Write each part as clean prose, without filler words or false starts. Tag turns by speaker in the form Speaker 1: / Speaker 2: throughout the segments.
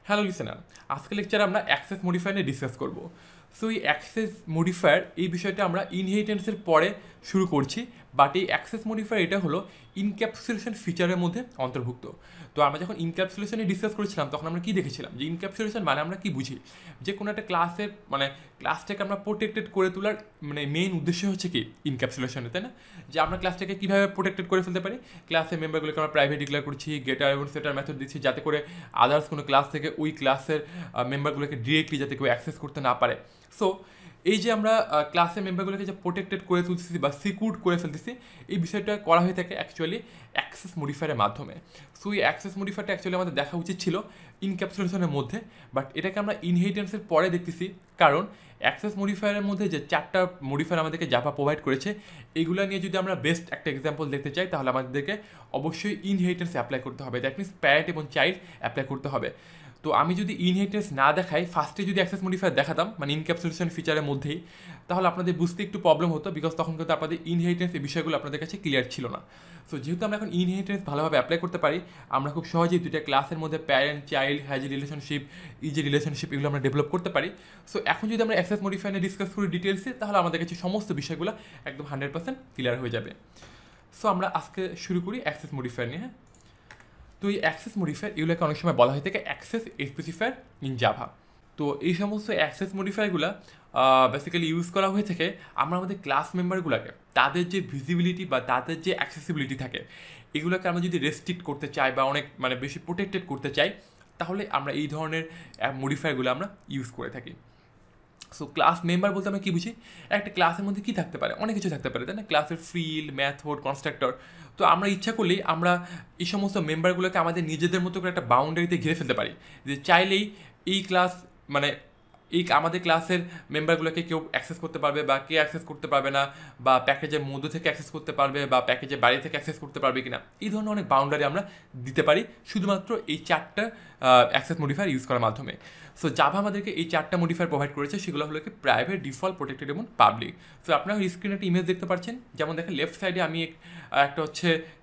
Speaker 1: Hello listener, আজকে লেকচারে আমরা অ্যাক্সেস মডিফায়ার নিয়ে ডিসকাস করব। সো এই অ্যাক্সেস মডিফায়ার এই বিষয়টা আমরা ইনহেরিটেন্সের পরে শুরু করছি, বাট এই অ্যাক্সেস মডিফায়ার এটা হলো ইনক্যাপসুলেশন ফিচারের মধ্যে অন্তর্ভুক্ত। তো আমরা যখন ইনক্যাপসুলেশনে ডিসকাস করেছিলাম তখন আমরা কি দেখেছিলাম যে ইনক্যাপসুলেশন মানে আমরা কি বুঝি, যে কোনো একটা ক্লাসের ক্লাসটাকে আমরা প্রোটেক্টেড করে তোলার মেইন উদ্দেশ্য হচ্ছে কি ইনক্যাপসুলেশনে, তাই না? যে আমরা ক্লাসটাকে কীভাবে প্রোটেক্টেড করে ফেলতে পারি, ক্লাসের মেম্বারগুলোকে আমরা প্রাইভেট ডিক্লেয়ার করছি, গেটার এবং সেটার মেথড দিচ্ছি যাতে করে আদার্স কোনো ক্লাস থেকে ওই ক্লাসের মেম্বারগুলোকে ডিরেক্টলি যাতে কেউ অ্যাক্সেস করতে না পারে। সো এই যে আমরা ক্লাসের মেম্বারগুলোকে যে প্রোটেক্টেড করে তুলতেছি বা সিকিউর করে ফেলতেছি, এই বিষয়টা করা হয়ে থাকে অ্যাকচুয়ালি অ্যাক্সেস মডিফায়ারের মাধ্যমে। সো এই অ্যাক্সেস মডিফায়ারটা অ্যাকচুয়ালি আমাদের দেখা উচিত ছিল ইনক্যাপসুলেশনের মধ্যে, বাট এটাকে আমরা ইনহেরিটেন্সের পরে দেখতেছি, কারণ অ্যাক্সেস মডিফায়ারের মধ্যে যে 4টা মডিফায়ার আমাদেরকে জাভা প্রোভাইড করেছে, এগুলো নিয়ে যদি আমরা বেস্ট একটা এক্সাম্পল দেখতে চাই তাহলে আমাদেরকে অবশ্যই ইনহেরিটেন্স অ্যাপ্লাই করতে হবে। দ্যাট মিনস প্যারেন্ট এবং চাইল্ড অ্যাপ্লাই করতে হবে। তো আমি যদি ইনহেরিটেন্স না দেখাই, ফার্স্টে যদি অ্যাক্সেস মডিফায়ার দেখাতাম ইনক্যাপসুলেশন ফিচারের মধ্যেই, তাহলে আপনাদের বুঝতে একটু প্রবলেম হতো, বিকজ তখন কিন্তু আপনাদের ইনহেরিটেন্স এই বিষয়গুলো আপনাদের কাছে ক্লিয়ার ছিল না। সো যেহেতু আমরা এখন ইনহেরিটেন্স ভালোভাবে অ্যাপ্লাই করতে পারি, আমরা খুব সহজেই দুইটা ক্লাসের মধ্যে parent child has relationship, easy relationship এগুলো আমরা ডেভেলপ করতে পারি। সো এখন যদি আমরা অ্যাক্সেস মডিফায়ার নিয়ে ডিসকাস করি ডিটেলসে, তাহলে আমাদের কাছে সমস্ত বিষয়গুলো একদম 100% ক্লিয়ার হয়ে যাবে। সো আমরা আজকে শুরু করি অ্যাক্সেস মডিফায়ার নিয়ে। হ্যাঁ, তো এই অ্যাক্সেস মডিফায়ার এগুলোকে অনেক সময় বলা হয়ে থাকে অ্যাক্সেস স্পেসিফায়ার ইন জাভা। তো এই সমস্ত অ্যাক্সেস মডিফায়ারগুলো বেসিক্যালি ইউজ করা হয়ে থাকে আমরা আমাদের ক্লাস মেম্বারগুলোকে তাদের যে ভিজিবিলিটি বা তাদের যে অ্যাক্সেসিবিলিটি থাকে, এগুলোকে আমরা যদি রেস্ট্রিক্ট করতে চাই বা অনেক বেশি প্রোটেক্টেড করতে চাই, তাহলে আমরা এই ধরনের মডিফায়ারগুলো আমরা ইউজ করে থাকি। সো ক্লাস মেম্বার বলতে আমরা কী বুঝি, একটা ক্লাসের মধ্যে কী থাকতে পারে, অনেক কিছু থাকতে পারে, তাই না? ক্লাসের ফিল্ড, মেথড, কনস্ট্রাক্টর। তো আমরা ইচ্ছা করলেই আমরা এই সমস্ত মেম্বারগুলোকে আমাদের নিজেদের মতো করে একটা বাউন্ডারিতে ঘিরে ফেলতে পারি, যে চাইলেই এই ক্লাস এই আমাদের ক্লাসের মেম্বারগুলোকে কেউ অ্যাক্সেস করতে পারবে বা কে অ্যাক্সেস করতে পারবে না, বা প্যাকেজের মধ্য থেকে অ্যাক্সেস করতে পারবে বা প্যাকেজের বাইরে থেকে অ্যাক্সেস করতে পারবে কিনা, এই ধরনের অনেক বাউন্ডারি আমরা দিতে পারি শুধুমাত্র এই 4টা অ্যাক্সেস মডিফায়ার ইউজ করার মাধ্যমে। সো জাভা আমাদেরকে এই 4টা মডিফায়ার প্রোভাইড করেছে, সেগুলো হলো কি প্রাইভেট, ডিফল্ট, প্রোটেক্টেড এবং পাবলিক। সো আপনারা স্ক্রিনে একটা ইমেজ দেখতে পাচ্ছেন, যেমন দেখেন লেফট সাইডে আমি একটা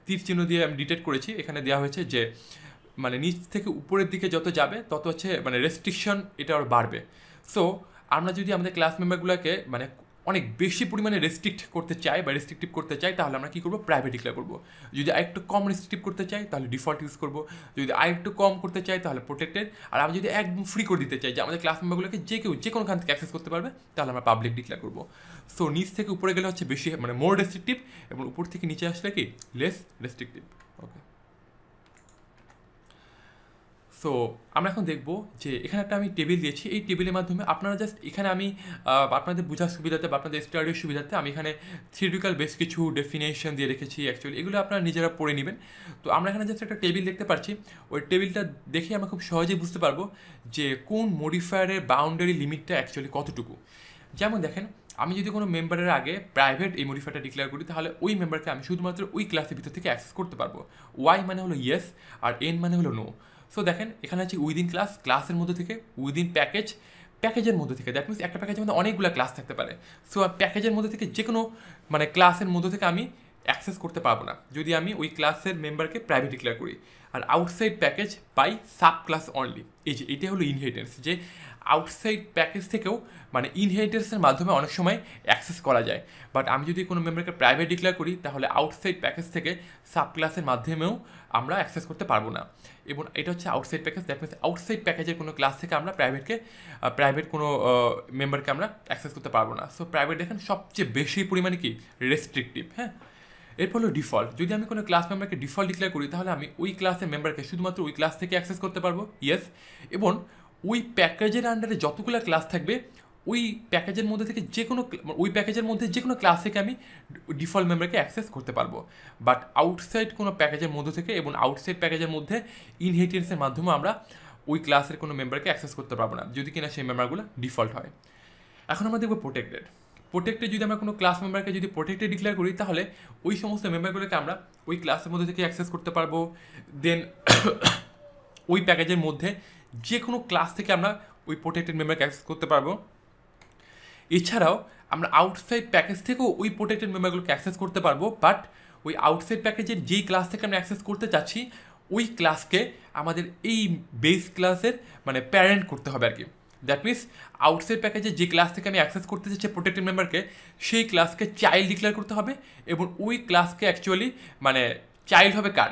Speaker 1: তীর চিহ্ন দিয়ে আমি ডিটেক্ট করেছি, এখানে দেওয়া হয়েছে যে নিচ থেকে উপরের দিকে যত যাবে তত রেস্ট্রিকশন এটা আরও বাড়বে। সো আমরা যদি আমাদের ক্লাস মেম্বারগুলোকে অনেক বেশি পরিমাণে রেস্ট্রিক্ট করতে চাই বা রেস্ট্রিক্টিভ করতে চাই, তাহলে আমরা কী করবো, প্রাইভেট ডিক্লেয়ার করবো। যদি আরেকটু কম রেস্ট্রিক্টিভ করতে চাই তাহলে ডিফল্ট ইউজ করবো, যদি আরেকটু কম করতে চাই তাহলে প্রোটেক্টেড, আর আমি যদি একদম ফ্রি করে দিতে চাই যে আমাদের ক্লাস মেম্বারগুলোকে যে কেউ যে কোনোখান থেকে অ্যাক্সেস করতে পারবে, তাহলে আমরা পাবলিক ডিক্লেয়ার করবো। সো নিচ থেকে উপরে গেলে বেশি মোর রেস্ট্রিক্টিভ, এবং উপর থেকে নিচে আসলে কি লেস রেস্ট্রিক্টিভ। ওকে, সো আমরা এখন দেখব যে এখানে একটা আমি টেবিল দিয়েছি, এই টেবিলের মাধ্যমে আপনারা জাস্ট এখানে আমি আপনাদের বোঝার সুবিধাতে বা আপনাদের স্টাডির সুবিধাতে আমি এখানে থিওরিটিক্যাল বেশ কিছু ডেফিনেশন দিয়ে রেখেছি, অ্যাকচুয়ালি এগুলো আপনারা নিজেরা পড়ে নেবেন। তো আমরা এখানে জাস্ট একটা টেবিল দেখতে পাচ্ছি, ওই টেবিলটা দেখে আমরা খুব সহজেই বুঝতে পারবো যে কোন মডিফায়ারের বাউন্ডারি লিমিটটা অ্যাকচুয়ালি কতটুকু। যেমন দেখেন, আমি যদি কোনো মেম্বারের আগে প্রাইভেট এই মডিফায়ারটা ডিক্লেয়ার করি, তাহলে ওই মেম্বারকে আমি শুধুমাত্র ওই ক্লাসের ভিতর থেকে অ্যাক্সেস করতে পারবো। ওয়াই মানে হলো ইয়েস, আর এন মানে হলো নো। সো দেখেন এখানে আছে উইদিন ক্লাস, ক্লাসের মধ্যে থেকে, উইদিন প্যাকেজ, প্যাকেজের মধ্যে থেকে। দ্যাট মিনস একটা প্যাকেজের মধ্যে অনেকগুলো ক্লাস থাকতে পারে। সো প্যাকেজের মধ্যে থেকে যে কোনো ক্লাসের মধ্যে থেকে আমি অ্যাক্সেস করতে পারবো না যদি আমি ওই ক্লাসের মেম্বারকে প্রাইভেট ডিক্লেয়ার করি। আর outside package by subclass only, এই যে এটা হলো ইনহেরিটেন্স, যে আউটসাইড প্যাকেজ থেকেও ইনহেরিটেন্সের মাধ্যমে অনেক সময় অ্যাক্সেস করা যায়। বাট আমি যদি কোনো মেম্বারকে প্রাইভেট ডিক্লেয়ার করি, তাহলে আউটসাইড প্যাকেজ থেকে সাব ক্লাসের মাধ্যমেও আমরা অ্যাক্সেস করতে পারবো না। এবং এটা হচ্ছে outside package. That means outside প্যাকেজের কোনো ক্লাস থেকে আমরা প্রাইভেট কোনো মেম্বারকে আমরা অ্যাক্সেস করতে পারবো না। সো প্রাইভেট দেখেন সবচেয়ে বেশি পরিমাণে কি রেস্ট্রিকটিভ। হ্যাঁ, এরপর হলো ডিফল্ট। যদি আমি কোনো ক্লাস মেম্বারকে ডিফল্ট ডিক্লেয়ার করি, তাহলে আমি ওই ক্লাসের মেম্বারকে শুধুমাত্র ওই ক্লাস থেকে অ্যাক্সেস করতে পারবো, ইয়েস। এবং ওই প্যাকেজের আন্ডারে যতগুলো ক্লাস থাকবে, ওই প্যাকেজের মধ্যে থেকে যে কোনো ক্লাস থেকে আমি ডিফল্ট মেম্বারকে অ্যাক্সেস করতে পারবো। বাট আউটসাইড কোনো প্যাকেজের মধ্যে থেকে এবং আউটসাইড প্যাকেজের মধ্যে ইনহেরিটেন্সের মাধ্যমে আমরা ওই ক্লাসের কোনো মেম্বারকে অ্যাক্সেস করতে পারবো না, যদি কিনা সেই মেম্বারগুলো ডিফল্ট হয়। এখন আমরা দেখবো প্রোটেক্টেড। যদি আমরা কোনো ক্লাস মেম্বারকে যদি প্রোটেক্টেড ডিক্লেয়ার করি, তাহলে ওই সমস্ত মেম্বারগুলোকে আমরা ওই ক্লাসের মধ্যে থেকে অ্যাক্সেস করতে পারবো। দেন ওই প্যাকেজের মধ্যে যে কোনো ক্লাস থেকে আমরা ওই প্রোটেক্টেড মেম্বারকে অ্যাক্সেস করতে পারবো। এছাড়াও আমরা আউটসাইড প্যাকেজ থেকেও ওই প্রোটেক্টেড মেম্বারগুলোকে অ্যাক্সেস করতে পারবো, বাট ওই আউটসাইড প্যাকেজের যেই ক্লাস থেকে আমরা অ্যাক্সেস করতে চাচ্ছি, ওই ক্লাসকে আমাদের এই বেস ক্লাসের মানে প্যারেন্ট করতে হবে আর কি। দ্যাট মিনস আউটসাইড প্যাকেজে যে ক্লাস থেকে আমি অ্যাক্সেস করতে চাচ্ছি প্রোটেক্টেড মেম্বারকে, সেই ক্লাসকে চাইল্ড ডিক্লেয়ার করতে হবে এবং ওই ক্লাসকে অ্যাকচুয়ালি মানে চাইল্ড হবে কার,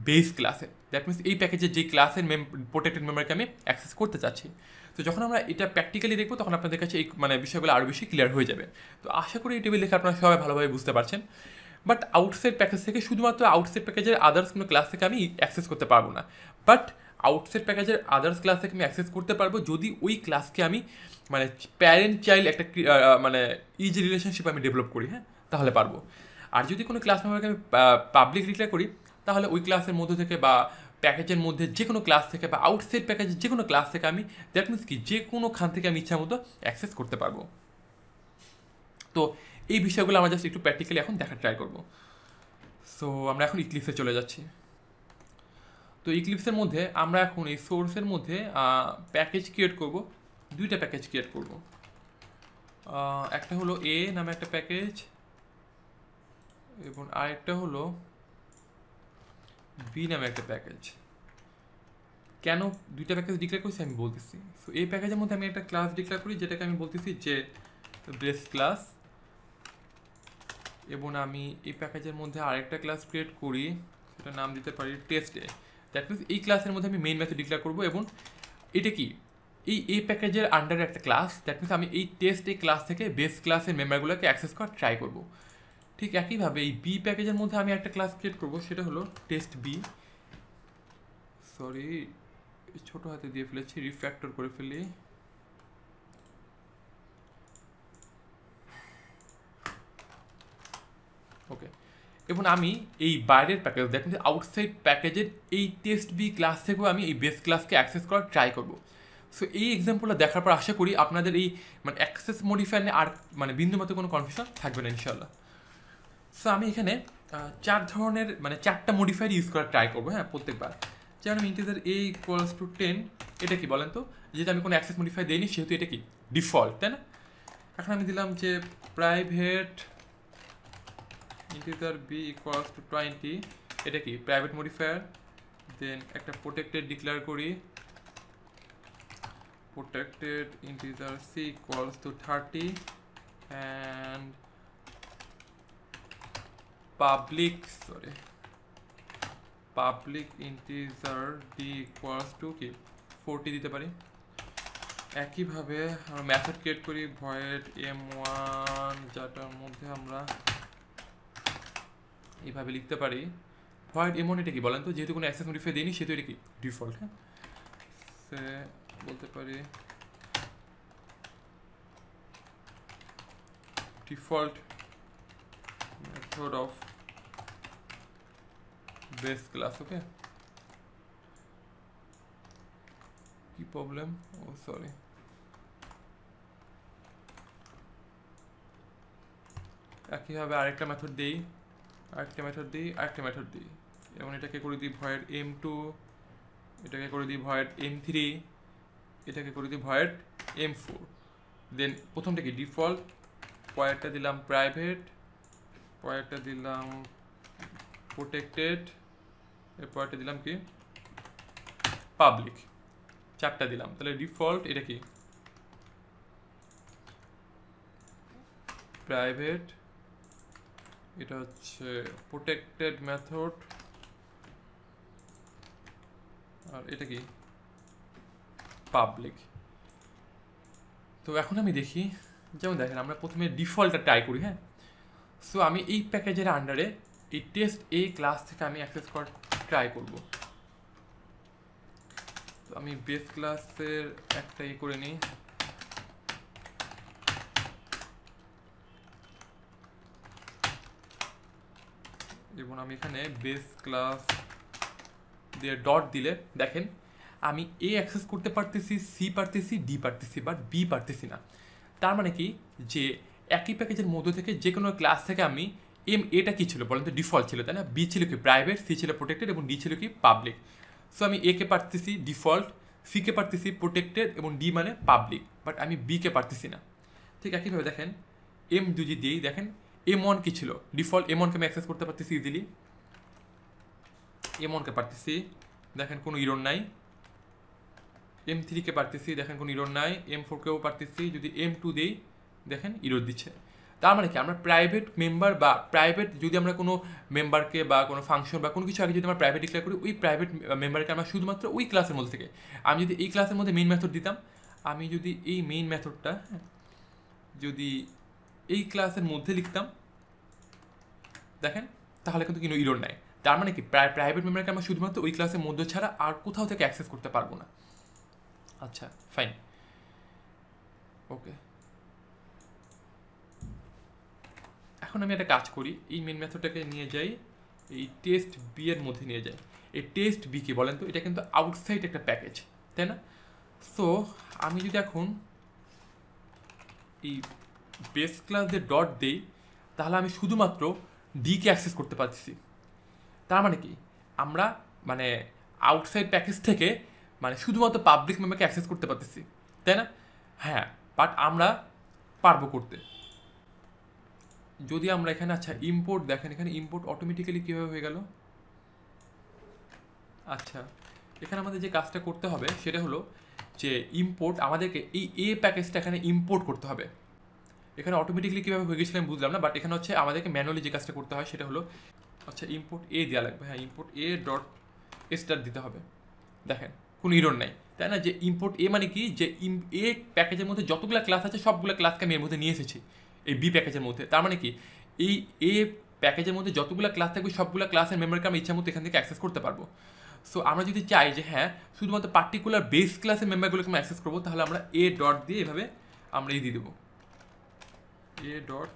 Speaker 1: বেস ক্লাসে। দ্যাট মিনস এই প্যাকেজের যে ক্লাসের প্রোটেক্টেড মেম্বারকে আমি অ্যাক্সেস করতে চাচ্ছি। তো যখন আমরা এটা প্র্যাকটিক্যালি দেখবো তখন আপনাদের কাছে এই মানে বিষয়গুলো আরও বেশি ক্লিয়ার হয়ে যাবে। তো আশা করি এই টেবিল দেখে আপনারা সবাই ভালোভাবে বুঝতে পারছেন। বাট আউটসাইড প্যাকেজ থেকে শুধুমাত্র আউটসাইড প্যাকেজের আদার্স কোনো ক্লাস থেকে আমি অ্যাক্সেস করতে পারবো না, বাট আউটসাইড প্যাকেজের আদার্স ক্লাস থেকে আমি অ্যাক্সেস করতে পারবো যদি ওই ক্লাসকে আমি মানে প্যারেন্ট চাইল্ড একটা মানে ইজি রিলেশনশিপ আমি ডেভেলপ করি, হ্যাঁ তাহলে পারবো। আর যদি কোনো ক্লাস মেম্বারকে আমি পাবলিক ডিক্লেয়ার করি তাহলে ওই ক্লাসের মধ্যে থেকে বা প্যাকেজের মধ্যে যে কোনো ক্লাস থেকে বা আউটসাইড প্যাকেজের যে কোনো ক্লাস থেকে আমি দ্যাট মিনস কি যে কোনো খান থেকে আমি ইচ্ছা মতো অ্যাক্সেস করতে পারবো। তো এই বিষয়গুলো আমরা জাস্ট একটু প্র্যাকটিক্যালি এখন দেখার ট্রাই করবো। সো আমরা এখন ইক্লিপসে চলে যাচ্ছি। তো ইক্লিপসের মধ্যে আমরা এখন এই সোর্সের মধ্যে প্যাকেজ ক্রিয়েট করব, দুইটা প্যাকেজ ক্রিয়েট করব। একটা হলো এ নামে একটা প্যাকেজ এবং আরেকটা হলো বি নামে একটা প্যাকেজ। কেন দুইটা প্যাকেজ ডিক্লেয়ার করছি আমি বলতেছি। সো এই প্যাকেজের মধ্যে আমি একটা ক্লাস ডিক্লেয়ার করি যেটাকে আমি বলতেছি যে বেস ক্লাস, এবং আমি এই প্যাকেজের মধ্যে আরেকটা ক্লাস ক্রিয়েট করি, সেটা নাম দিতে পারি টেস্ট এ। দ্যাট মিনস এই ক্লাসের মধ্যে আমি মেইন মেথড ডিক্লেয়ার করবো এবং এটা কি এই প্যাকেজের আন্ডারে একটা ক্লাস। দ্যাট মিনস আমি এই টেস্ট এই ক্লাস থেকে বেস ক্লাসের মেম্বারগুলোকে অ্যাক্সেস করার ট্রাই করবো। ঠিক একইভাবে এই বি প্যাকেজের মধ্যে আমি একটা ক্লাস ক্রিয়েট করবো, সেটা হলো টেস্ট বি। সরি ছোটো হাতে দিয়ে ফেলেছি, রিফ্যাক্টর করে ফেলি। ওকে, এবং আমি এই বাইরের প্যাকেজ দ্যাট মিনস আউটসাইড প্যাকেজের এই টেস্ট বি ক্লাস থেকেও আমি এই বেস ক্লাসকে অ্যাক্সেস করার ট্রাই করবো। সো এই এক্সাম্পলটা দেখার পর আশা করি আপনাদের এই মানে অ্যাক্সেস মডিফায়ার নিয়ে আর মানে বিন্দুমাত্র কোনো কনফিউশন থাকবে না ইনশাল্লাহ। সো আমি এখানে চার ধরনের মানে চারটা মডিফায়ার ইউজ করার ট্রাই করবো, হ্যাঁ প্রত্যেকবার। যেমন আমি ইন্টিজার a ইকুয়ালস টু 10, এটা কি বলেন তো, যেহেতু আমি কোনো অ্যাক্সেস মডিফায়ার দিইনি সেহেতু এটা কি ডিফল্ট, তাই না? এখন আমি দিলাম যে private integer b equals to 20, এটা কি প্রাইভেট মডিফায়ার। দেন একটা প্রোটেক্টেড ডিক্লেয়ার করি, protected integer c equals to 30 and public integer d equals to কি 40 দিতে পারি। একইভাবে আমরা মেথড ক্রিয়েট করি void m1, যেটার মধ্যে আমরা এইভাবে লিখতে পারি void m1। এটা কি বলেন তো, যেহেতু কোনো অ্যাক্সেস মডিফাই দেয়নি সেহেতু এটা কি ডিফল্ট, হ্যাঁ সে বলতে পারি default method of base class. Okay, কি প্রবলেম, ও সরি, একইভাবে আরেকটা মেথড দিই, এবং এটাকে করে দিই void m2, এটাকে করে দিই void m3, এটাকে করে দিই void m4। দেন প্রথমটা কি ডিফল্ট, পরেরটা দিলাম প্রাইভেট, পরেরটা দিলাম প্রোটেক্টেড, এরপরটা দিলাম কি পাবলিক, চারটা দিলাম। তাহলে ডিফল্ট এটা কি প্রাইভেট, এটা হচ্ছে প্রোটেক্টেড মেথড, আর এটা কি পাবলিক। তো এখন আমি দেখি, যেমন দেখেন আমরা প্রথমে ডিফল্টটা ট্রাই করি, হ্যাঁ। সো আমি এই প্যাকেজের আন্ডারে এই টেস্ট এ ক্লাস থেকে আমি অ্যাক্সেস করার ট্রাই করব। তো আমি বেস ক্লাসের একটা করে নিই, এবং আমি এখানে বেস ক্লাস দিয়ে ডট দিলে দেখেন আমি এ অ্যাক্সেস করতে পারতেছি, সি পারতেছি, ডি পারতেছি, বাট বি পারতেছি না। তার মানে কি যে একই প্যাকেজের মধ্য থেকে যে কোনো ক্লাস থেকে আমি এটা কী ছিল বলেন তো, ডিফল্ট ছিল তাই না, বি ছিল কি প্রাইভেট, সি ছিল প্রোটেক্টেড এবং ডি ছিল কি পাবলিক। সো আমি একে পারতেছি ডিফল্ট, সিকে পারতেছি প্রোটেক্টেড এবং ডি মানে পাবলিক, বাট আমি বিকে পারতেছি না। ঠিক একইভাবে দেখেন এম যদি দিই, দেখেন m1 ছিল ডিফল্ট, m1কে আমি অ্যাক্সেস করতে পারতেছি ইজিলি, m1কে পারতেছি, দেখেন কোনো ইরর নাই, M3-কে পারতেছি, দেখেন কোনো ইরর নাই, M4-কেও পারতেছি, যদি M2 দিই দেখেন ইরর দিচ্ছে। তার মানে কি আমরা প্রাইভেট মেম্বার বা প্রাইভেট যদি আমরা কোনো মেম্বারকে বা কোনো ফাংশন বা কোনো কিছু আগে যদি আমরা প্রাইভেট ডিক্লেয়ার করি, ওই প্রাইভেট মেম্বারকে আমরা শুধুমাত্র ওই ক্লাসের মধ্যে থেকে, আমি যদি এই ক্লাসের মধ্যে মেইন মেথড দিতাম, আমি যদি এই মেইন মেথডটা যদি এই ক্লাসের মধ্যে লিখতাম দেখেন তাহলে কিন্তু কোনো ইরর নাই। তার মানে কি প্রাইভেট মেম্বারকে আমরা শুধুমাত্র ওই ক্লাসের মধ্যে ছাড়া আর কোথাও থেকে অ্যাক্সেস করতে পারবো না। আচ্ছা ফাইন, ওকে। এখন আমি একটা কাজ করি, এই মেন মেথডটাকে নিয়ে যাই এই টেস্ট বি এর মধ্যে নিয়ে যাই। এই টেস্ট বি কি বলেন তো, এটা কিন্তু আউটসাইড একটা প্যাকেজ, তাই না? সো আমি যদি এখন এই বেস ক্লাস দিয়ে ডট দিই তাহলে আমি শুধুমাত্র ডিকে অ্যাক্সেস করতে পারছি। তার মানে কি আমরা মানে আউটসাইড প্যাকেজ থেকে মানে শুধুমাত্র পাবলিক মেম্বারকে অ্যাক্সেস করতে পারতেছি, তাই না? হ্যাঁ, বাট আমরা পারবো করতে যদি আমরা এখানে, আচ্ছা ইম্পোর্ট দেখেন, এখানে ইম্পোর্ট অটোমেটিক্যালি কীভাবে হয়ে গেল। আচ্ছা এখানে আমাদের যে কাজটা করতে হবে সেটা হলো যে ইম্পোর্ট, আমাদেরকে এই এ প্যাকেজটা এখানে ইম্পোর্ট করতে হবে। এখানে অটোমেটিক্যালি কীভাবে হয়ে গেছিলো আমি বুঝলাম না, বাট এখানে হচ্ছে আমাদেরকে ম্যানুয়ালি যে কাজটা করতে হয় সেটা হলো, আচ্ছা ইম্পোর্ট এ দেওয়া লাগবে, হ্যাঁ ইম্পোর্ট এ ডট স্টার দিতে হবে। দেখেন কোনো ইরর নাই, তাই না? যে ইম্পোর্ট এ মানে কি, যে এ প্যাকেজের মধ্যে যতগুলো ক্লাস আছে সবগুলো ক্লাসকে আমি এর মধ্যে নিয়ে এসেছি এই বি প্যাকেজের মধ্যে। তার মানে কি এই এ প্যাকেজের মধ্যে যতগুলো ক্লাস থাকবে সবগুলো ক্লাসের মেম্বারকে আমি ইচ্ছা মতো এখান থেকে অ্যাক্সেস করতে পারবো। সো আমরা যদি চাই যে হ্যাঁ শুধুমাত্র পার্টিকুলার বেস ক্লাসের মেম্বারগুলোকে আমি অ্যাক্সেস করবো, তাহলে আমরা এ ডট দিয়ে এভাবে আমরা এই দিয়ে দেবো, এ ডট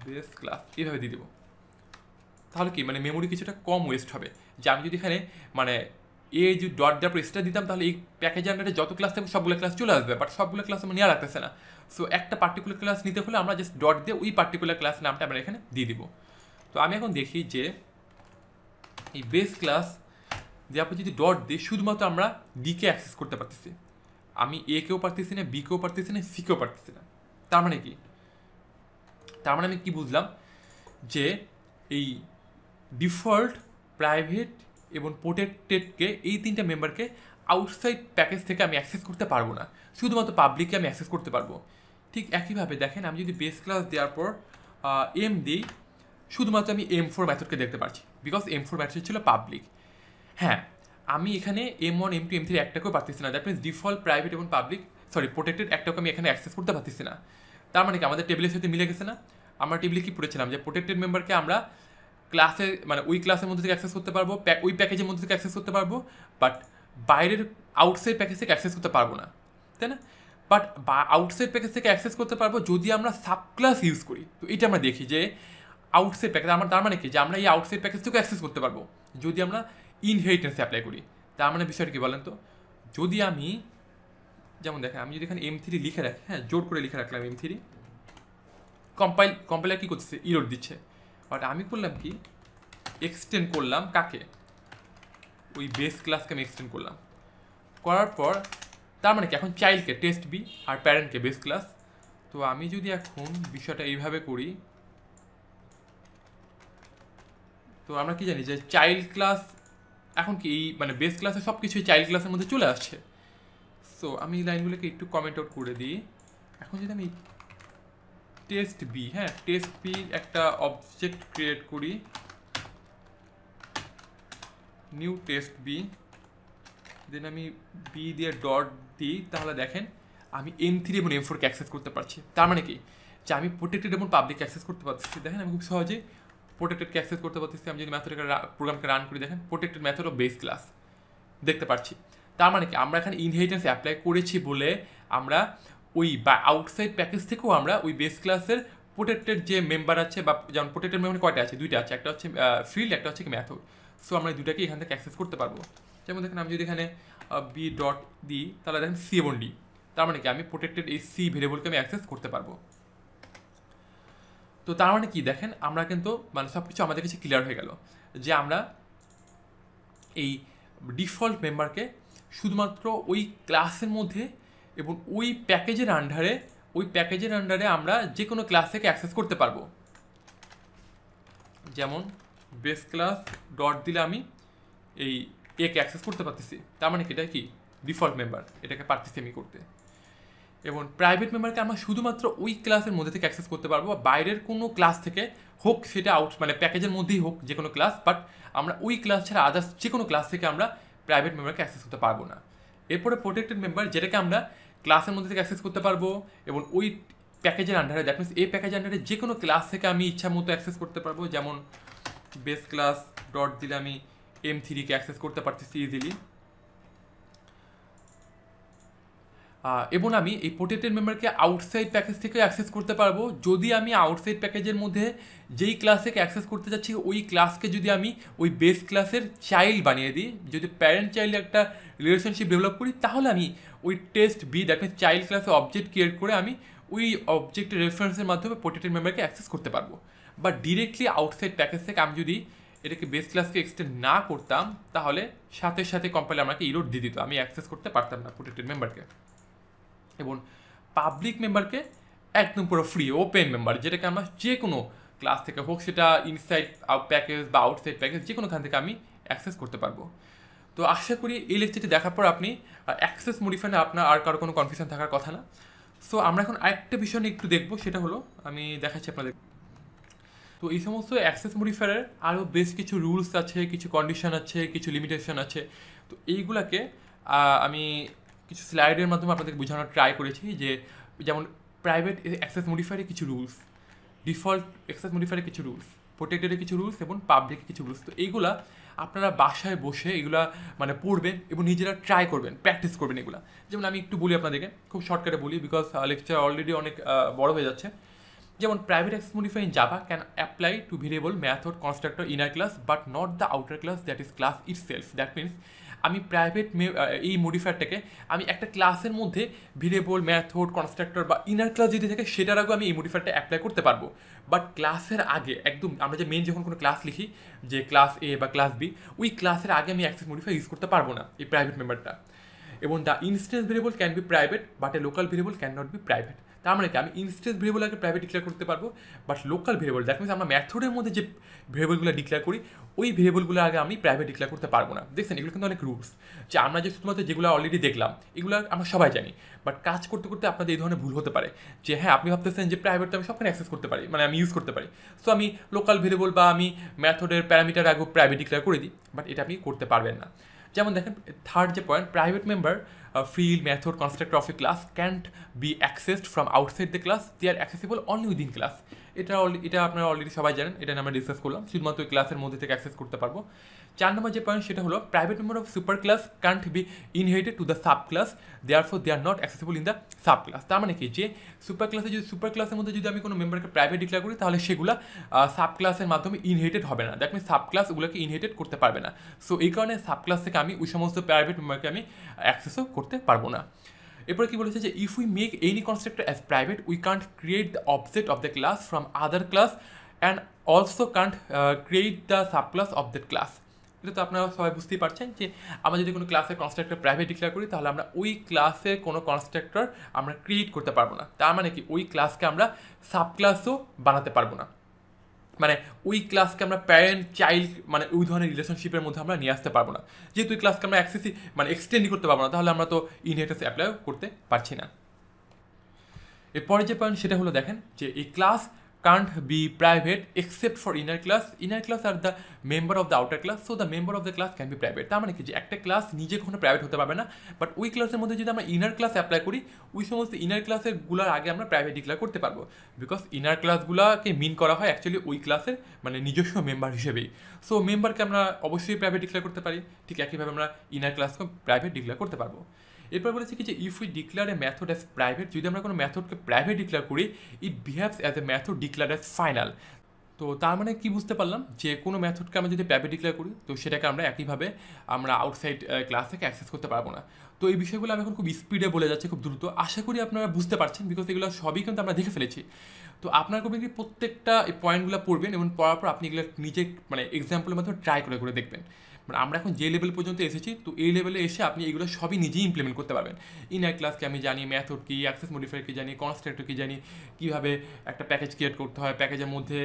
Speaker 1: বেস ক্লাস এইভাবে দিয়ে দেবো। তাহলে কি মানে মেমোরি কিছুটা কম ওয়েস্ট হবে। যে আমি যদি এখানে মানে এ যদি ডট দেওয়ার পর স্টার দিতাম তাহলে এই প্যাকেজের আন্ডারে যত ক্লাস থাকবে সবগুলো ক্লাস চলে আসবে, বাট সবগুলো ক্লাস আমরা নেওয়া রাখতেছে না। সো একটা পার্টিকুলার ক্লাস নিতে হলে আমরা জাস্ট ডট দিয়ে ওই পার্টিকুলার ক্লাস নামটা আমরা এখানে দিয়ে দিব। তো আমি এখন দেখি যে এই বেস ক্লাস দেওয়ার পর যদি ডট দিই শুধুমাত্র আমরা ডিকে অ্যাক্সেস করতে পারতেছি, আমি এ কেও পারতেছি না, বি কেও পারতেছি না, সি কেও পারতেছি না। তার মানে কি, তার মানে আমি কি বুঝলাম যে এই ডিফল্ট, প্রাইভেট এবং প্রোটেক্টেডকে এই তিনটা মেম্বারকে আউটসাইড প্যাকেজ থেকে আমি অ্যাক্সেস করতে পারবো না, শুধুমাত্র পাবলিককে আমি অ্যাক্সেস করতে পারবো। ঠিক একইভাবে দেখেন আমি যদি বেস ক্লাস দেওয়ার পর এম দিই, শুধুমাত্র আমি M4 মেথডকে দেখতে পাচ্ছি, বিকজ M4 মেথড ছিল পাবলিক। হ্যাঁ আমি এখানে M1, M2, M3 একটাকেও পারতেছি না, দ্যাট মিনস ডিফল্ট, প্রাইভেট এবং পাবলিক প্রোটেক্টেড একটাকে আমি এখানে অ্যাক্সেস করতে পারতেছি না। তার মানে কি আমাদের টেবিলের সাথে মিলে গেছে না? আমরা টেবিলে কি পড়েছিলাম যে প্রোটেক্টেড মেম্বারকে আমরা ক্লাসে মানে ওই ক্লাসের মধ্যে থেকে অ্যাক্সেস করতে পারবো, ওই প্যাকেজের মধ্যে থেকে অ্যাক্সেস করতে পারবো, বাট বাইরের আউটসাইড প্যাকেজ থেকে অ্যাক্সেস করতে পারবো না, তাই না? বাট আউটসাইড প্যাকেজ থেকে অ্যাক্সেস করতে পারবো যদি আমরা সাব ক্লাস ইউজ করি। তো এটা আমরা দেখি যে আউটসাইড প্যাকেজ আমার, তার মানে কি যে আমরা এই আউটসাইড প্যাকেজ থেকেও অ্যাক্সেস করতে পারবো যদি আমরা ইনহেরিটেন্সে অ্যাপ্লাই করি। তার মানে বিষয়টা কি বলেন তো, যদি আমি যেমন দেখেন আমি যদি এখানে M3 লিখে রাখি, হ্যাঁ জোর করে লিখে রাখলাম M3, কম্পাইলার কী করতেছে, ইরর দিচ্ছে। বাট আমি করলাম কি, এক্সটেন্ড করলাম কাকে, ওই বেস ক্লাসকে আমি এক্সটেন্ড করলাম, করার পর তার মানে কি এখন চাইল্ডকে টেস্ট বি আর প্যারেন্টকে বেস ক্লাস। তো আমি যদি এখন বিষয়টা এইভাবে করি, তো আমরা কি জানি যে চাইল্ড ক্লাস এখন কি মানে বেস ক্লাসে সব কিছুই চাইল্ড ক্লাসের মধ্যে চলে আসছে। সো আমি এই লাইনগুলোকে একটু কমেন্ট আউট করে দিই। এখন যদি আমি টেস্ট বি, হ্যাঁ টেস্ট বি একটা অবজেক্ট ক্রিয়েট করি, নিউ টেস্ট বি, দেন আমি বি দিয়ে ডট দিই, তাহলে দেখেন আমি M3 এবং M4কে অ্যাক্সেস করতে পারছি। তার মানে কি যে আমি প্রোটেক্টেড এবং পাবলিক অ্যাক্সেস করতে পারছি। দেখেন আমি খুব সহজেই প্রোটেক্টেডকে অ্যাক্সেস করতে পারতেছি। আমি যদি মেথডকে প্রোগ্রামকে রান করি, দেখেন protected method of base class দেখতে পাচ্ছি। তার মানে কি আমরা এখানে ইনহেরিটেন্স অ্যাপ্লাই করেছি বলে আমরা ওই বা আউটসাইড প্যাকেজ থেকেও আমরা ওই বেস ক্লাসের প্রোটেক্টেড যে মেম্বার আছে, বা যেমন প্রোটেক্টেড মেম্বার কয়টা আছে, দুইটা আছে, একটা হচ্ছে ফিল্ড, একটা হচ্ছে মেথড। সো আমরা এই দুটাকে এখান থেকে অ্যাক্সেস করতে পারবো। যেমন দেখেন আমি যদি এখানে বি ডট দিই তাহলে দেখেন সি এবং ডি, তার মানে কি আমি প্রোটেক্টেড এই সি ভেরিয়েবলকে আমি অ্যাক্সেস করতে পারবো। তো তার মানে কি দেখেন আমরা কিন্তু মানে সব কিছু আমাদের কাছে ক্লিয়ার হয়ে গেল যে আমরা এই ডিফল্ট মেম্বারকে শুধুমাত্র ওই ক্লাসের মধ্যে এবং ওই প্যাকেজের আন্ডারে আমরা যে কোনো ক্লাস থেকে অ্যাক্সেস করতে পারবো। যেমন বেস ক্লাস ডট দিলে আমি এই একে অ্যাক্সেস করতে পারতেছি, তার মানে কি এটা কি ডিফল্ট মেম্বার, এটাকে পারতেছি আমি করতে। এবং প্রাইভেট মেম্বারকে আমরা শুধুমাত্র ওই ক্লাসের মধ্যে থেকে অ্যাক্সেস করতে পারবো, বা বাইরের কোনো ক্লাস থেকে হোক, সেটা মানে প্যাকেজের মধ্যেই হোক যে কোনো ক্লাস, বাট আমরা ওই ক্লাস ছাড়া আদার্স যে কোনো ক্লাস থেকে আমরা প্রাইভেট মেম্বারকে অ্যাক্সেস করতে পারবো না। এরপরে প্রোটেক্টেড মেম্বার, যেটাকে আমরা ক্লাসের মধ্যে থেকে অ্যাক্সেস করতে পারবো এবং ওই প্যাকেজের আন্ডারে, দ্যাট মিনস এই প্যাকেজের আন্ডারে যে কোনো ক্লাস থেকে আমি ইচ্ছা মতো অ্যাক্সেস করতে পারবো। যেমন বেস ক্লাস ডট দিলে আমি M3কে অ্যাক্সেস করতে পারতেছি ইজিলি। এবং আমি এই প্রোটেক্টেড মেম্বারকে আউটসাইড প্যাকেজ থেকে অ্যাক্সেস করতে পারবো যদি আমি আউটসাইড প্যাকেজের মধ্যে যেই ক্লাস থেকে অ্যাক্সেস করতে যাচ্ছি ওই ক্লাসকে যদি আমি ওই বেস ক্লাসের চাইল্ড বানিয়ে দিই, যদি প্যারেন্ট চাইল্ড একটা রিলেশনশিপ ডেভেলপ করি, তাহলে আমি ওই test B, that means child ক্লাসে অবজেক্ট ক্রিয়েট করে আমি ওই অবজেক্টের রেফারেন্সের মাধ্যমে প্রোটেক্টেড মেম্বারকে অ্যাক্সেস করতে পারবো। বা ডিরেক্টলি আউটসাইড প্যাকেজ থেকে আমি যদি এটাকে বেস ক্লাসকে এক্সটেন্ড না করতাম, তাহলে সাথে সাথে কম্পাইলার আমাকে ইরোর দিয়ে দিত, আমি অ্যাক্সেস করতে পারতাম না প্রোটেক্টেড মেম্বারকে। এবং পাবলিক মেম্বারকে একদম পুরো ফ্রি ওপেন মেম্বার, যেটাকে আমরা যে কোনো ক্লাস থেকে হোক, সেটা ইনসাইড প্যাকেজ বা আউটসাইড প্যাকেজ যে কোনোখান থেকে আমি অ্যাক্সেস করতে পারবো। তো আশা করি এই লেকচারটি দেখার পর আপনি অ্যাক্সেস মডিফায়ারে আপনার আর কারো কোনো কনফিউশন থাকার কথা না। সো আমরা এখন আরেকটা বিষয় নিয়ে একটু দেখবো, সেটা হলো আমি দেখাচ্ছি আপনাদের। তো এই সমস্ত অ্যাক্সেস মডিফায়ারের আরও বেশ কিছু রুলস আছে, কিছু কন্ডিশন আছে, কিছু লিমিটেশন আছে। তো এইগুলাকে আমি কিছু স্লাইডের মাধ্যমে আপনাদের বোঝানোর ট্রাই করেছি, যে যেমন প্রাইভেট অ্যাক্সেস মডিফায়ারের কিছু রুলস, ডিফল্ট অ্যাক্সেস মডিফায়ারের কিছু রুলস, প্রোটেক্টেডের কিছু রুলস এবং পাবলিকের কিছু রুলস। তো এইগুলা আপনারা বাসায় বসে এগুলা মানে পড়বেন এবং নিজেরা ট্রাই করবেন, প্র্যাকটিস করবেন এগুলা। যেমন আমি একটু বলি আপনাদেরকে, খুব শর্টকাটে বলি, বিকজ লেকচার অলরেডি অনেক বড় হয়ে যাচ্ছে। যেমন private access modifier in Java can apply to variable method constructor inner class but not the outer class that is class itself. That means আমি প্রাইভেট এই মডিফায়ারটাকে আমি একটা ক্লাসের মধ্যে ভেরিয়েবল মেথড কনস্ট্রাক্টর বা ইনার ক্লাস যদি থাকে সেটার আগে আমি এই মডিফায়ারটা অ্যাপ্লাই করতে পারবো। বাট ক্লাসের আগে একদম আমরা যে মেন যখন কোনো ক্লাস লিখি, যে ক্লাস এ বা ক্লাস বি, ওই ক্লাসের আগে আমি অ্যাক্সেস মডিফায়ার ইউজ করতে পারবো না এই প্রাইভেট মেম্বারটা। এবং the instance variable can be private but a local variable can not be private. তার মানে কি আমি ইনস্ট্যান্স ভেরিয়েবল আগে প্রাইভেট ডিক্লেয়ার করতে পারবো, but local variable, that means আমরা মেথডের মধ্যে যে ভেরিয়েবলগুলো ডিক্লেয়ার করি ওই ভেরিয়েবলগুলো আগে আমি প্রাইভেট ডিক্লেয়ার করতে পারবো না। দেখছেন, এগুলো কিন্তু অনেক রুলস, যে আমরা যে শুধুমাত্র যেগুলো অলরেডি দেখলাম এগুলো আমরা সবাই জানি, বাট কাজ করতে করতে আপনাদের এই ধরনের ভুল হতে পারে, যে হ্যাঁ আপনি ভাবতেছেন যে প্রাইভেটটা আমি সবখানে অ্যাক্সেস করতে পারি, মানে আমি ইউজ করতে পারি, সো আমি লোকাল ভেরিয়েবল বা আমি মেথডের প্যারামিটার আগে প্রাইভেট ডিক্লেয়ার করে দিই, বাট এটা আপনি করতে পারবেন না। যেমন দেখেন থার্ড যে point, private member field method constructor of a class can't be accessed from outside the class, they are accessible only within class। এটা আপনারা অলরেডি সবাই জানেন, এটা আমরা ডিসকাস করলাম, শুধুমাত্র ওই ক্লাসের মধ্যে থেকে অ্যাক্সেস করতে পারবো। 4 নম্বর যে পয়েন্ট সেটা হলো private member of super class can't be inherited to the sub class, therefore they are not accessible in the sub class. তার মানে কি, যে সুপার ক্লাসের মধ্যে যদি আমি কোনো মেম্বারকে প্রাইভেট ডিক্লেয়ার করি তাহলে সেগুলো সাব ক্লাসের মাধ্যমে ইনহেরিটেড হবে না, দ্যাট মিনস সাব ক্লাস ওগুলোকে ইনহেরিটেড করতে পারবে না। সো এই কারণে সাব ক্লাস থেকে আমি ওই সমস্ত প্রাইভেট মেম্বারকে আমি অ্যাক্সেসও করতে পারবো না। এরপরে কি বলেছে, যে if we make any constructor as private we can't create the object of the class from other class and also can't create the sub class of that class. এটা তো আপনারা সবাই বুঝতেই পারছেন, যে আমরা যদি কোনো ক্লাসের কনস্ট্রাক্টর প্রাইভেট ডিক্লেয়ার করি তাহলে আমরা ওই ক্লাসে কোনো কনস্ট্রাক্টর আমরা ক্রিয়েট করতে পারবো না। তার মানে কি, ওই ক্লাসকে আমরা সাব ক্লাসও বানাতে পারবো না, মানে ওই ক্লাসকে আমরা প্যারেন্ট চাইল্ড মানে ওই ধরনের রিলেশনশিপের মধ্যে আমরা নিয়ে আসতে পারবো না। যেহেতু ওই ক্লাসকে আমরা অ্যাক্সেসই মানে এক্সটেন্ডই করতে পারবো না, তাহলে আমরা তো ইনহেরিটেন্স অ্যাপ্লাই করতে পারছি না। এরপরে যে পয়েন্ট সেটা হলো দেখেন, যে এই class can't be private except for inner class are the member of the outer class, so the member of the class can be private। তার মানে কি, যে একটা ক্লাস নিজে কখনো প্রাইভেট হতে পারবে না, বাট ওই ক্লাসের মধ্যে যদি আমরা ইনার ক্লাস অ্যাপ্লাই করি ওই সমস্ত ইনার ক্লাসের গুলার আগে আমরা প্রাইভেট ডিক্লেয়ার করতে পারবো, বিকজ ইনার ক্লাসগুলোকে মিন করা হয় অ্যাকচুয়ালি ওই ক্লাসের মানে নিজস্ব মেম্বার হিসেবেই। সো মেম্বারকে আমরা অবশ্যই প্রাইভেট ডিক্লেয়ার করতে পারি, ঠিক একইভাবে আমরা ইনার ক্লাসকে প্রাইভেট ডিক্লেয়ার করতে পারবো। এরপর বলেছে কি, যে if we declare a method as private, যদি আমরা কোনো মেথডকে প্রাইভেট ডিক্লেয়ার করি it behaves as a method declare as final. তো তার মানে কি বুঝতে পারলাম, যে কোনো মেথডকে আমরা যদি প্রাইভেট ডিক্লেয়ার করি তো সেটাকে আমরা একইভাবে আমরা আউটসাইড ক্লাস থেকে অ্যাক্সেস করতে পারবো না। তো এই বিষয়গুলো আমি এখন খুব স্পিডে বলে যাচ্ছি, খুব দ্রুত, আশা করি আপনারা বুঝতে পারছেন, বিকজ এগুলো সবই কিন্তু আমরা দেখে ফেলেছি। তো আপনার করবেন কি, প্রত্যেকটা এই পয়েন্টগুলো পড়বেন এবং পড়ার পর আপনি এগুলো নিজে মানে এক্সাম্পলের মাধ্যমে ট্রাই করে দেখবেন, মানে আমরা এখন যে লেভেল পর্যন্ত এসেছি, তো এই লেভেলে এসে আপনি এগুলো সবই নিজেই ইমপ্লিমেন্ট করতে পারবেন। ইনার ক্লাসকে আমি জানি, মেথড কি, অ্যাক্সেস মডিফায়ার কি জানি, কনস্ট্রাক্টর কি জানি, কীভাবে একটা প্যাকেজ ক্রিয়েট করতে হয়, প্যাকেজের মধ্যে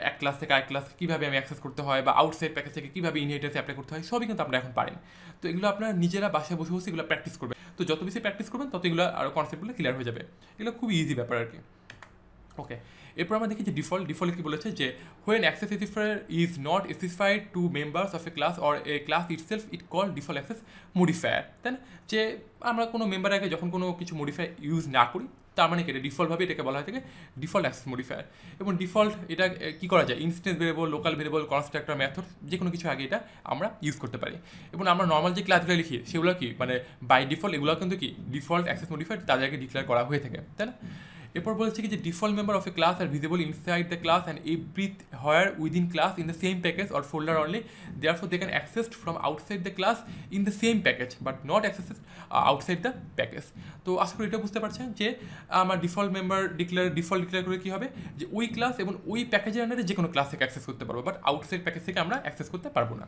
Speaker 1: এক ক্লাস থেকে আরেক ক্লাস কীভাবে আমি অ্যাক্সেস করতে হয়, বা আউটসাইড প্যাকেজ থেকে কীভাবে ইনহেরিটেন্স অ্যাপ্লাই করতে হয়, সবই কিন্তু আপনারা এখন পারেন। তো এগুলো আপনারা নিজেরা বাসায় বসে বসে এগুলো প্র্যাকটিস করবেন। তো যত বেশি প্র্যাকটিস করবেন তত এগুলো আরও কনসেপ্টগুলো ক্লিয়ার হয়ে যাবে। এগুলো খুব ইজি ব্যাপার আর কি। ওকে, এরপর আমরা দেখি যে ডিফল্ট কি বলেছে যে when access specifier is not specified to members of a class or a class itself it called default access modifier। তাই না, যে আমরা কোনো মেম্বার আগে যখন কোনো কিছু মডিফায়ার ইউজ না করি, তার মানে কি এটা ডিফল্টভাবে এটাকে বলা হয় থাকে ডিফল্ট অ্যাক্সেস মডিফায়ার। এবং ডিফল্ট এটা কী করা যায়, instance variable, local variable, constructor, method, যে কোনো কিছু আগে এটা আমরা ইউজ করতে পারি। এবং আমরা নর্মাল যে ক্লাসগুলো লিখি সেগুলো কি মানে বাই ডিফল্ট এগুলো কিন্তু কি ডিফল্ট অ্যাক্সেস মডিফায়ার তাদেরকে ডিক্লেয়ার করা হয়ে থাকে, তাই না। এরপর বলছে কি যে default member of a class are visible inside the class and everywhere within class in the same package or folder only, therefore they can accessed from outside the class in the same package but not accessed outside the package। তো আশা করি এটা বুঝতে পারছেন যে আমার default declare করে কী হবে যে ওই ক্লাস এবং ওই প্যাকেজের আন্ডারে যে কোনো ক্লাস থেকে অ্যাক্সেস করতে পারবো, বাট আউটসাইড প্যাকেজ থেকে আমরা অ্যাক্সেস করতে পারবো না।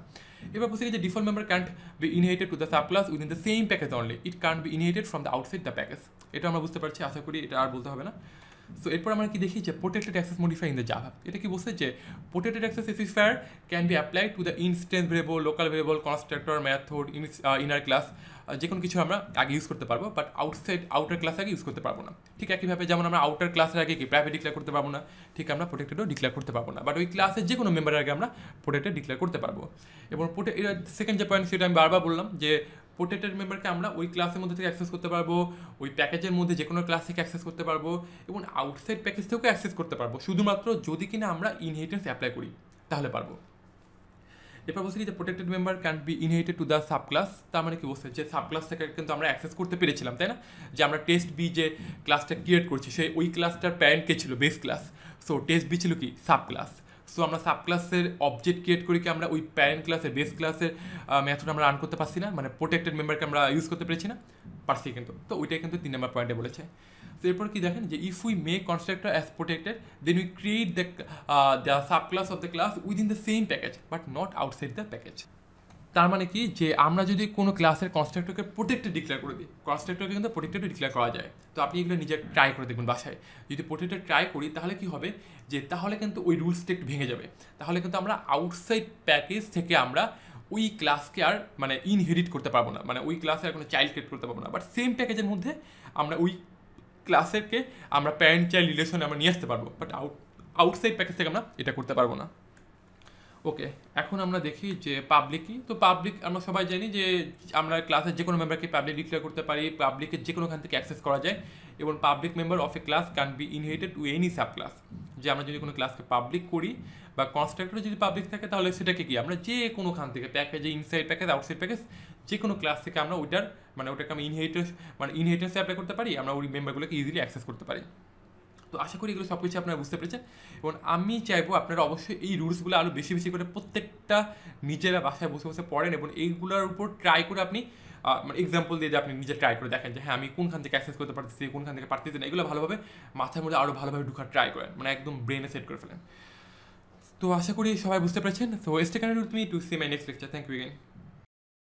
Speaker 1: এবার বলছে যে default member can't B inherited to the sub class within the same package only, it can't B inherited from the outside the package. এটা আমরা বুঝতে পারছি, আশা করি এটা আর বলতে হবে না। সো এরপর আমরা কি দেখি যে protected access modifier in the Java. এটা কি বলছে যে protected access specifier can be applied to the instance variable, local variable, constructor, method, inner class, যে কোনো কিছু আমরা আগে ইউজ করতে পারবো, বাট আউটার ক্লাস আগে ইউজ করতে পারবো না। ঠিক একইভাবে যেমন আমরা আউটার ক্লাসের আগে কি প্রাইভেট ডিক্লেয়ার করতে পারবো না, ঠিক আমরা প্রোটেক্টেডও ডিক্লেয়ার করতে পারবো না, বাট ওই ক্লাসের যে কোনো মেম্বারের আগে আমরা প্রোটেক্টেড ডিক্লেয়ার করতে পারবো। এবং সেকেন্ড যে পয়েন্ট সেটা আমি বারবার বললাম যে প্রোটেক্টেড মেম্বারকে আমরা ওই ক্লাসের মধ্যে থেকে অ্যাক্সেস করতে পারবো, ওই প্যাকেজের মধ্যে যে কোনো ক্লাস থেকে অ্যাক্সেস করতে পারবো, এবং আউটসাইড প্যাকেজ থেকেও অ্যাক্সেস করতে পারবো, শুধুমাত্র যদি কিনা আমরা ইনহেরিটেন্স অ্যাপ্লাই করি তাহলে পারবো। এরপর বলছি যে protected member can be inherited to the sub class. তার মানে কি বলছে যে সাব ক্লাস থেকে কিন্তু আমরা অ্যাক্সেস করতে পেরেছিলাম, তাই না, যে আমরা টেস্ট বি যে ক্লাসটা ক্রিয়েট করছি সেই ওই ক্লাসটার প্যারেন্ট কে ছিল base class, so test B ছিল কি সাব ক্লাস। সো আমরা সাব ক্লাসের অবজেক্ট ক্রিয়েট করি কি আমরা ওই প্যারেন্ট ক্লাসের বেস ক্লাসের মেথড আমরা রান করতে পারছি না, মানে প্রোটেক্টেড মেম্বারকে আমরা ইউজ করতে পেরেছি না, পারছি কিন্তু। তো ওইটাই কিন্তু 3 নম্বর পয়েন্টে বলেছে। তো এরপর কি দেখেন যে if we make constructor as protected then we create the sub class of the class within the same package but not outside the package. তার মানে কি যে আমরা যদি কোনো ক্লাসের কনস্ট্রাক্টরকে প্রোটেক্টেড ডিক্লেয়ার করে দিই, কনস্ট্রাক্টরকে কিন্তু প্রোটেক্টেড ডিক্লেয়ার করা যায়। তো আপনি এগুলো নিজে ট্রাই করে দেখবেন বাসায়, যদি প্রোটেক্টেড ট্রাই করি তাহলে কি হবে যে তাহলে কিন্তু ওই রুলসটা একটু ভেঙে যাবে, তাহলে কিন্তু আমরা আউটসাইড প্যাকেজ থেকে আমরা ওই ক্লাসকে আর মানে ইনহেরিট করতে পারবো না, মানে ওই ক্লাসে আর কোনো চাইল্ড ক্রিয়েট করতে পারবো না, বাট সেম প্যাকেজের মধ্যে আমরা ওই ক্লাসেরকে আমরা প্যারেন্ট চাইল্ড রিলেশনে আমরা নিয়ে আসতে পারবো, বাট আউটসাইড প্যাকেজ থেকে আমরা এটা করতে পারবো না। ওকে, এখন আমরা দেখি যে পাবলিক কি। তো পাবলিক আমরা সবাই জানি যে আমরা ক্লাসের যে কোনো মেম্বারকে পাবলিক ডিক্লেয়ার করতে পারি, পাবলিকের যে কোনোখান থেকে অ্যাক্সেস করা যায়, এবং public member of a class can be inherited to any sub class. যে আমরা যদি কোনো ক্লাসকে পাবলিক করি বা কনস্ট্রাক্টরে যদি পাবলিক থাকে তাহলে সেটাকে কি আমরা যে কোনোখান থেকে প্যাকেজে ইনসাইড প্যাকেজ আউটসাইড প্যাকেজ যে কোনো ক্লাস থেকে আমরা ওটাকে আমি ইনহেরিটেন্স অ্যাপ্লাই করতে পারি, আমরা ওই মেম্বারগুলোকে ইজিলি অ্যাক্সেস করতে পারি। তো আশা করি এগুলো সব কিছু আপনারা বুঝতে পেরেছেন, এবং আমি চাইবো আপনারা অবশ্যই এই রুলসগুলো আরও বেশি বেশি করে প্রত্যেকটা নিজেরা বাসায় বসে বসে পড়েন, এবং এইগুলোর উপর ট্রাই করে আপনি মানে এক্সাম্পল দিয়ে আপনি নিজে ট্রাই করে দেখেন যে হ্যাঁ আমি কোনখান থেকে অ্যাক্সেস করতে পারতেছি, কোনখান থেকে পারতেছি না, এগুলো ভালোভাবে মাথার মধ্যে আরও ভালোভাবে ঢুকার ট্রাই করেন, মানে একদম ব্রেনে সেট করে ফেলেন। তো আশা করি সবাই বুঝতে পেরেছেন। So stay connected with me to see my next lecture. Thank you again.